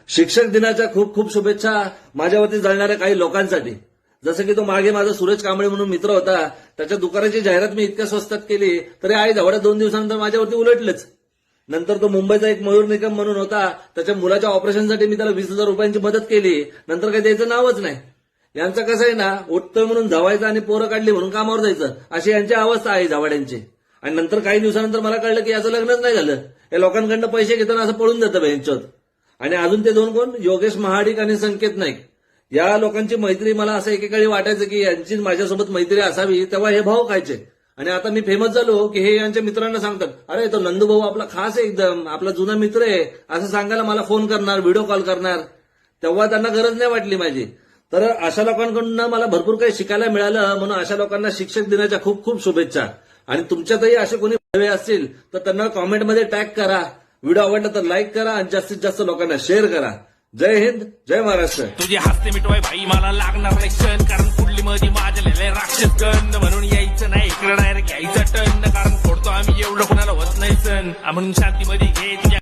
शिक्षक दिनाच्या खूप खूप शुभेच्छा माझ्यावरती जळणाऱ्या काही लोकांसाठी. जसं की तो मागे माझा सूरज कांबळे म्हणून मित्र होता, त्याच्या दुकानाची जाहिरात मी इतक्या स्वस्तात केली तरी आई धावड्या 2 दिवसानंतर माझ्यावरती उलटलंच. नंतर तो मुंबईचा एक मयूर निकम म्हणून होता, त्याच्या मुलाच्या ऑपरेशनसाठी मी त्याला 20,000 रुपयांची मदत केली, नंतर काही द्यायचं नावच नाही. यांचं कसं आहे ना, उठतोय म्हणून धावायचं आणि पोरं काढली म्हणून कामावर जायचं, अशी यांची अवस्था आहे धावाड्यांची. आणि नंतर काही दिवसानंतर मला कळलं की याचं लग्नच नाही झालं, या लोकांकडनं पैसे घेताना असं पळून जातं बँचोत. आणि अजून ते 2 कोण, योगेश महाडिक आणि संकेत नाईक, या लोकांची मैत्री मला असं एकेकाळी वाटायचं की यांची माझ्यासोबत मैत्री असावी, तेव्हा हे भाऊ खायचे. आणि आता मी फेमस झालो की हे यांच्या मित्रांना सांगतात, अरे तो नंदू भाऊ आपला खास आहे, एकदम आपला जुना मित्र आहे, असं सांगायला मला फोन करणार, व्हिडिओ कॉल करणार. तेव्हा त्यांना गरज नाही वाटली माझी. तर अशा लोकांकडून मला भरपूर काही शिकायला मिळालं, म्हणून अशा लोकांना शिक्षक दिनाच्या खूप खूप शुभेच्छा. आणि तुमच्यातही असे कोणी भवे असतील तर त्यांना कॉमेंटमध्ये टॅग करा, व्हिडिओ आवडला तर लाईक करा आणि जास्तीत जास्त लोकांना शेअर करा. जय हिंद, जय महाराष्ट्र. तुझी हस्ते मिटवाय भाई मला लागणार नाही क्षण, कारण कुठली मध्ये माझ्या राक्षस गंध, म्हणून यायचं नाही इकडं नाही घ्यायचं टन, कारण फोडतो आम्ही एवढं कोणाला होत नाही सण, म्हणून शांतीमध्ये घे तुझ्या